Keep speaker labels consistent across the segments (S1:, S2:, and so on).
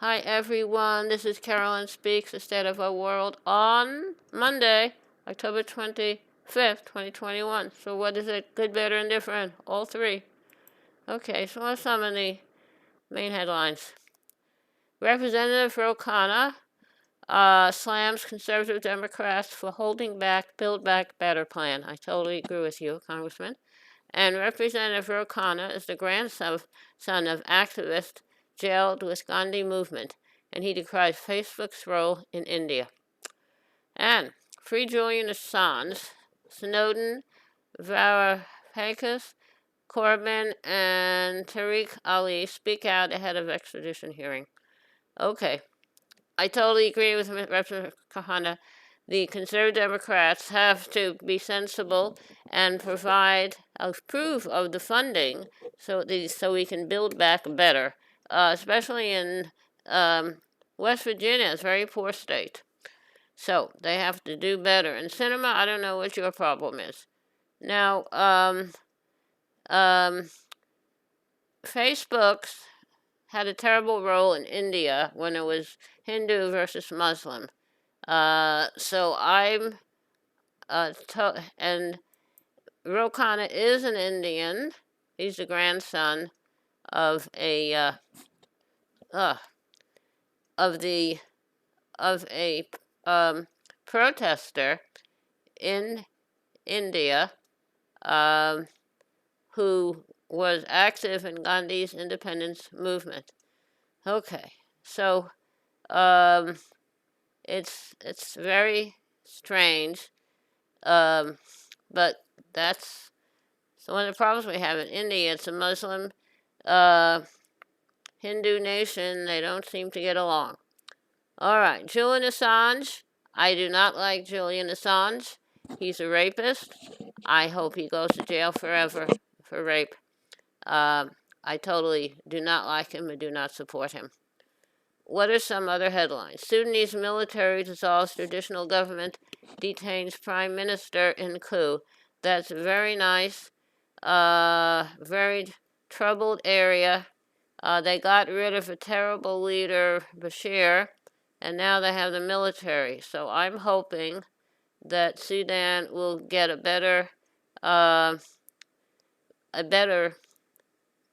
S1: Hi everyone, this is Carolyn Speaks, the State of Our World on Monday, October 25th, 2021. So what is it? Good, better, and different? All three. Okay, so what's some of the main headlines? Representative Ro Khanna slams conservative Democrats for holding back Build Back Better plan. I totally agree with you, Congressman. And Representative Ro Khanna is the grandson of activist jailed with Gandhi movement, and he decries Facebook's role in India. And free Julian Assange, Snowden, Varoufakis, Corbyn, and Tariq Ali speak out ahead of extradition hearing. Okay, I totally agree with Representative Khanna. The conservative Democrats have to be sensible and approve of the funding so we can build back better, especially in West Virginia. It's a very poor state. So they have to do better. And cinema, I don't know what your problem is. Now, Facebook's had a terrible role in India when it was Hindu versus Muslim. So I'm, and Ro Khanna is an Indian. He's the grandson of a protester in India who was active in Gandhi's independence movement. Okay, so it's very strange, but that's one of the problems we have in India. It's a Muslim Hindu nation. They don't seem to get along. All right, Julian Assange. I do not like Julian Assange. He's a rapist. I hope he goes to jail forever for rape. I totally do not like him and do not support him. What are some other headlines? Sudanese military dissolves traditional government, detains prime minister in coup. That's very nice. Very troubled area. They got rid of a terrible leader, Bashir, and now they have the military. So I'm hoping that Sudan will get a better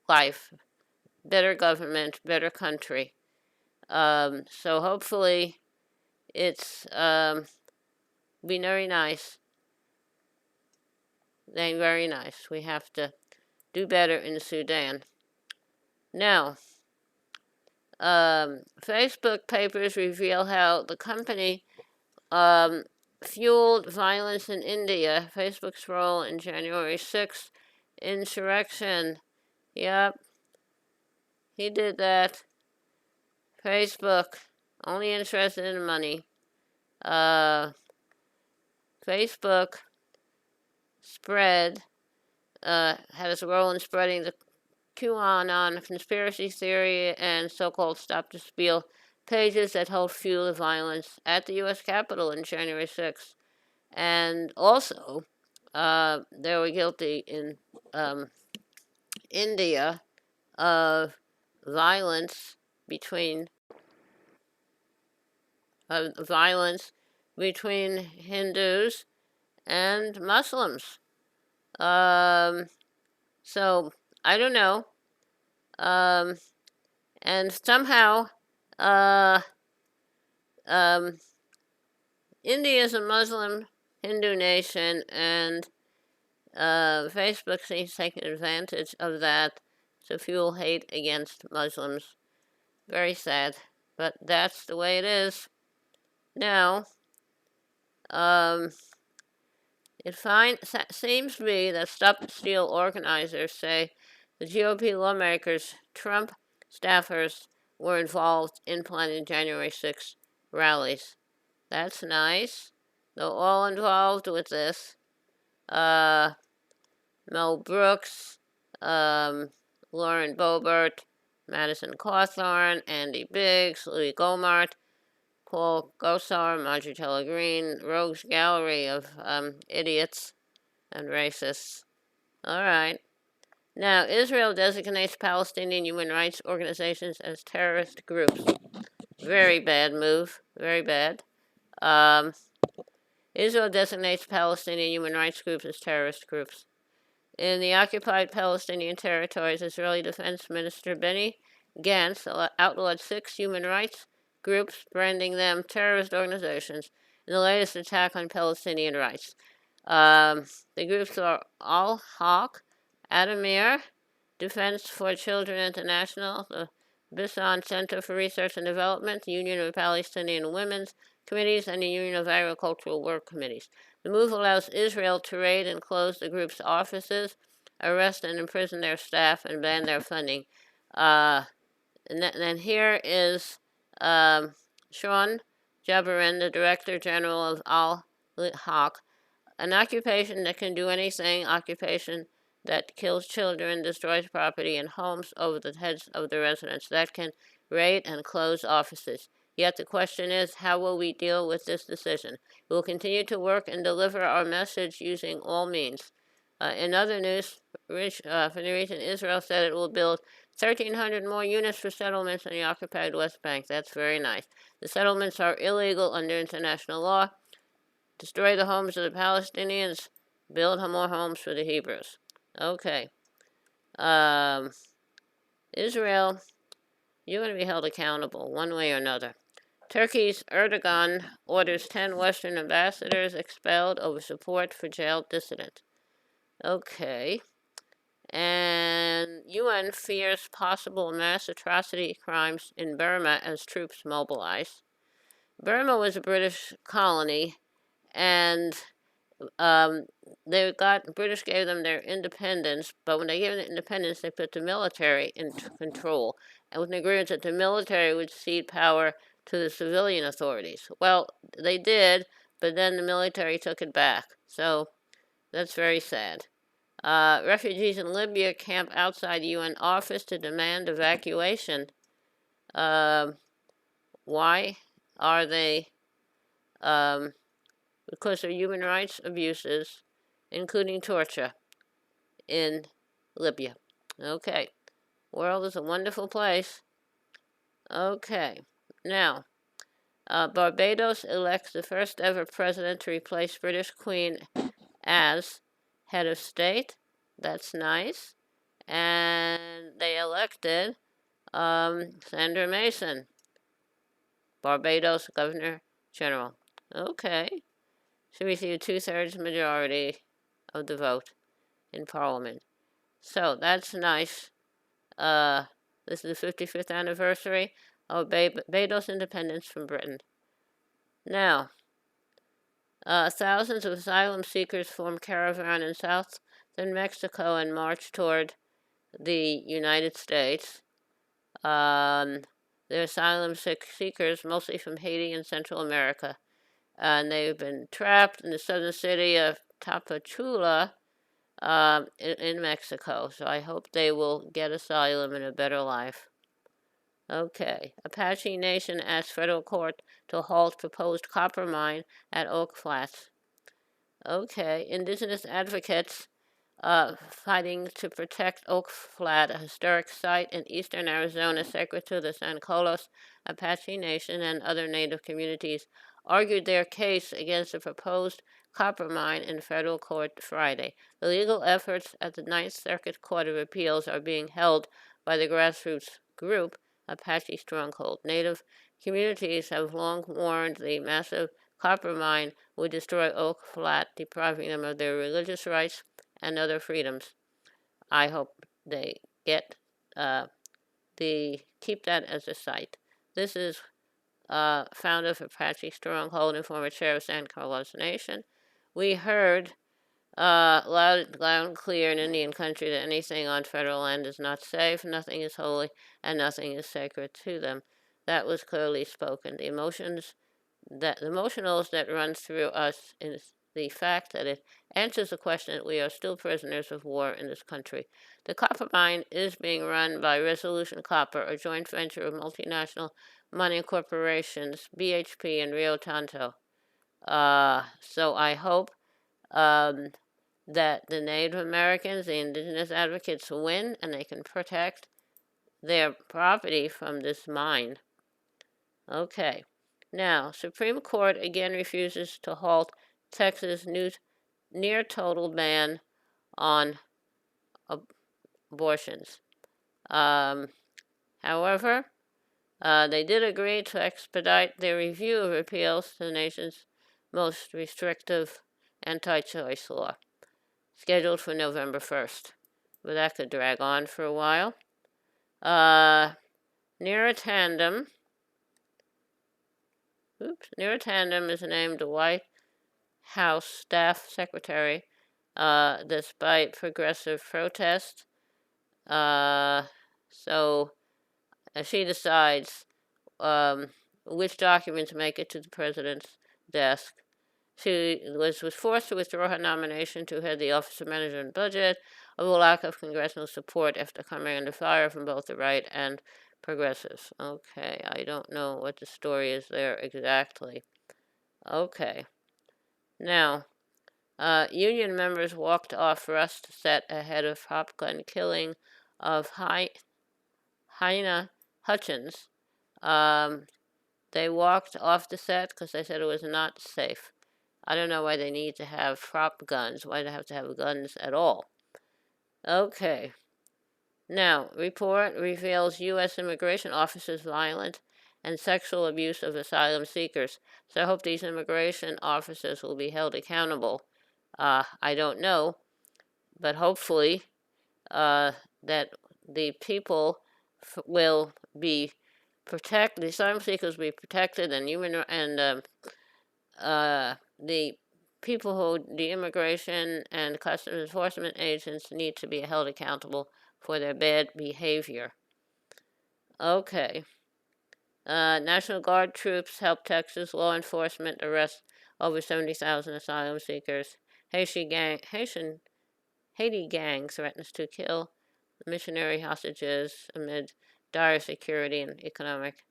S1: life, better government, better country. So hopefully it's be very nice. Very nice. We have to do better in Sudan. Now, Facebook papers reveal how the company fueled violence in India. Facebook's role in January 6th insurrection. Yep, he did that. Facebook, only interested in money. Facebook had its role in spreading the QAnon conspiracy theory and so-called Stop the Steal pages that helped fuel the violence at the U.S. Capitol on January 6th. And also, they were guilty in India of violence between Hindus and Muslims. So I don't know. And somehow, India is a Muslim Hindu nation, and Facebook seems taking advantage of that to fuel hate against Muslims. Very sad, but that's the way it is. Now, it seems to be that Stop the Steal organizers say the GOP lawmakers, Trump staffers, were involved in planning January 6th rallies. That's nice. They're all involved with this. Mel Brooks, Lauren Boebert, Madison Cawthorn, Andy Biggs, Louis Gohmert, Paul Gosar, Marjorie Taylor Greene, rogues gallery of idiots and racists. All right. Now, Israel designates Palestinian human rights organizations as terrorist groups. Very bad move. Very bad. Um, Israel designates Palestinian human rights groups as terrorist groups. In the occupied Palestinian territories, Israeli Defense Minister Benny Gantz outlawed 6 human rights groups, branding them terrorist organizations in the latest attack on Palestinian rights. The groups are Al Haq, Adamir, Defense for Children International, the Bisson Center for Research and Development, the Union of Palestinian Women's Committees, and the Union of Agricultural Work Committees. The move allows Israel to raid and close the group's offices, arrest and imprison their staff, and ban their funding. And then here is Sean Jabarin, the Director General of Al Haq. An occupation that can do anything, occupation that kills children, destroys property and homes over the heads of the residents, that can raid and close offices. Yet the question is, how will we deal with this decision? We will continue to work and deliver our message using all means. In other news, from the region, Israel said it will build 1,300 more units for settlements in the occupied West Bank. That's very nice. The settlements are illegal under international law. Destroy the homes of the Palestinians, build more homes for the Hebrews. Okay. Israel, you're going to be held accountable one way or another. Turkey's Erdogan orders 10 Western ambassadors expelled over support for jailed dissident. Okay. And UN fears possible mass atrocity crimes in Burma as troops mobilize. Burma was a British colony, and British gave them their independence, but when they gave them independence, they put the military in control, and with an agreement that the military would cede power to the civilian authorities. Well, they did, but then the military took it back. So that's very sad. Refugees in Libya camp outside the UN office to demand evacuation. Why are they? Because of human rights abuses, including torture, in Libya. Okay. World is a wonderful place. Okay. Now, Barbados elects the first ever president to replace British Queen as head of state. That's nice. And they elected Sandra Mason, Barbados Governor General. Okay. She received 2/3 majority of the vote in Parliament. So that's nice. This is the 55th anniversary of Barbados' independence from Britain. Now, thousands of asylum seekers formed Caravan in southern Mexico and marched toward the United States. They're asylum seekers, mostly from Haiti and Central America. And they've been trapped in the southern city of Tapachula in Mexico. So I hope they will get asylum and a better life. Okay. Apache Nation asks federal court to halt proposed copper mine at Oak Flats. Okay. Indigenous advocates fighting to protect Oak Flat, a historic site in eastern Arizona sacred to the San Carlos Apache Nation and other native communities, argued their case against the proposed copper mine in federal court Friday. The legal efforts at the Ninth Circuit Court of Appeals are being held by the grassroots group Apache Stronghold. Native communities have long warned the massive copper mine would destroy Oak Flat, depriving them of their religious rights and other freedoms. I hope they get keep that as a site. This is founder of Apache Stronghold and former chair of San Carlos Nation. We heard loud and clear in Indian country that anything on federal land is not safe, nothing is holy, and nothing is sacred to them. That was clearly spoken. The emotionals that run through us is the fact that it answers the question that we are still prisoners of war in this country. The copper mine is being run by Resolution Copper, a joint venture of multinational mining corporations, BHP and Rio Tinto. So I hope that the Native Americans, the indigenous advocates, win and they can protect their property from this mine. Okay. Now, Supreme Court again refuses to halt Texas' near total ban on abortions. However, they did agree to expedite their review of appeals to the nation's most restrictive anti-choice law, scheduled for November 1st. But that could drag on for a while. Neera Tandem is named the White House staff secretary, despite progressive protest. So she decides which documents make it to the president's desk. She was forced to withdraw her nomination to head the Office of Management and Budget over lack of congressional support after coming under fire from both the right and progressives. Okay, I don't know what the story is there exactly. Okay. Now, union members walked off rust set ahead of Top Gun killing of Haina Hutchins. They walked off the set because they said it was not safe. I don't know why they need to have prop guns. Why do they have to have guns at all? Okay. Now, report reveals U.S. immigration officers' violent and sexual abuse of asylum seekers. So I hope these immigration officers will be held accountable. I don't know, but hopefully that the people will be protected. The asylum seekers will be protected, and the people who the immigration and customs enforcement agents need to be held accountable for their bad behavior. Okay. National Guard troops help Texas law enforcement arrest over 70,000 asylum seekers. Haiti gang threatens to kill missionary hostages amid dire security and economic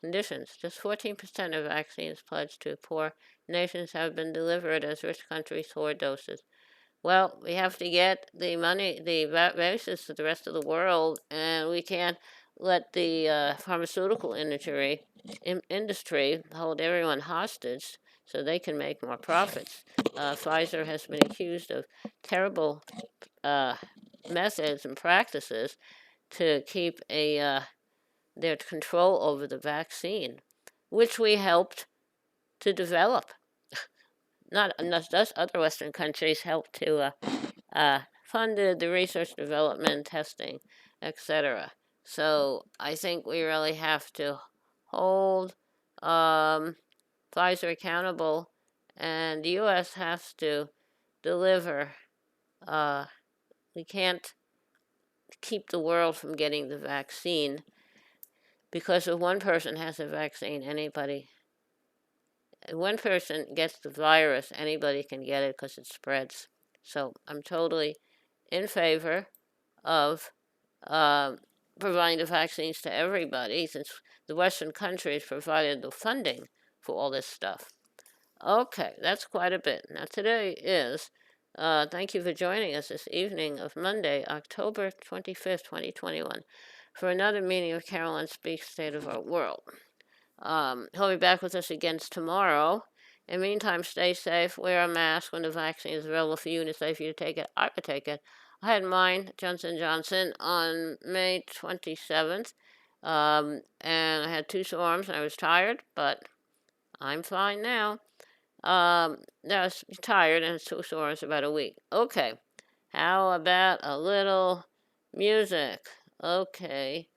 S1: conditions. Just 14% of vaccines pledged to poor nations have been delivered as rich countries hoard doses. Well, we have to get the money, the vaccines to the rest of the world, and we can't let the pharmaceutical industry hold everyone hostage so they can make more profits. Pfizer has been accused of terrible methods and practices to keep their control over the vaccine, which we helped to develop. Not us, other Western countries helped to funded the research, development, testing, etc. So I think we really have to hold Pfizer accountable, and the U.S. has to deliver. We can't keep the world from getting the vaccine, because if one person has a vaccine, one person gets the virus, anybody can get it because it spreads. So I'm totally in favor of providing the vaccines to everybody, since the Western countries provided the funding for all this stuff. Okay, that's quite a bit. Now today is, thank you for joining us this evening of Monday, October 25th, 2021, for another meeting of Carolyn Speaks State of Our World. He'll be back with us again tomorrow. In the meantime, stay safe, wear a mask when the vaccine is available for you and it's safe for you to take it. I would take it. I had mine, Johnson & Johnson, on May 27th, and I had 2 sore arms and I was tired, but I'm fine now. I was tired and 2 sore arms about a week. Okay, how about a little music? Okay,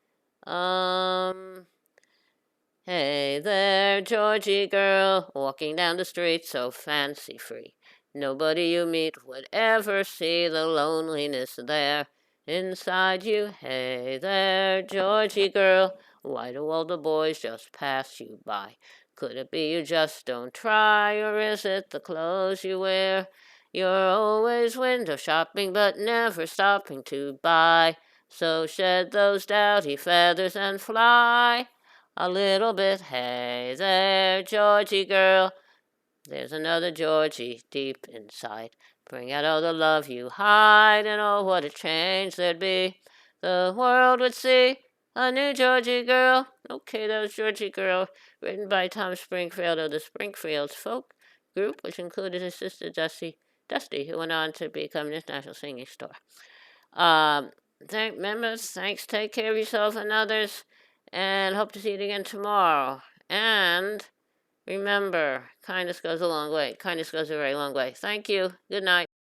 S1: Hey there, Georgie girl, walking down the street so fancy-free. Nobody you meet would ever see the loneliness there inside you. Hey there, Georgie girl, why do all the boys just pass you by? Could it be you just don't try, or is it the clothes you wear? You're always window shopping, but never stopping to buy. So shed those dowdy feathers and fly a little bit. Hey there, Georgie girl. There's another Georgie deep inside. Bring out all the love you hide, and oh, what a change there'd be. The world would see a new Georgie girl. Okay, that was Georgie Girl, written by Tom Springfield of the Springfields folk group, which included his sister Dusty, who went on to become an international singing star. Members, thanks. Take care of yourself and others, and hope to see you again tomorrow. And remember, kindness goes a long way. Kindness goes a very long way. Thank you. Good night.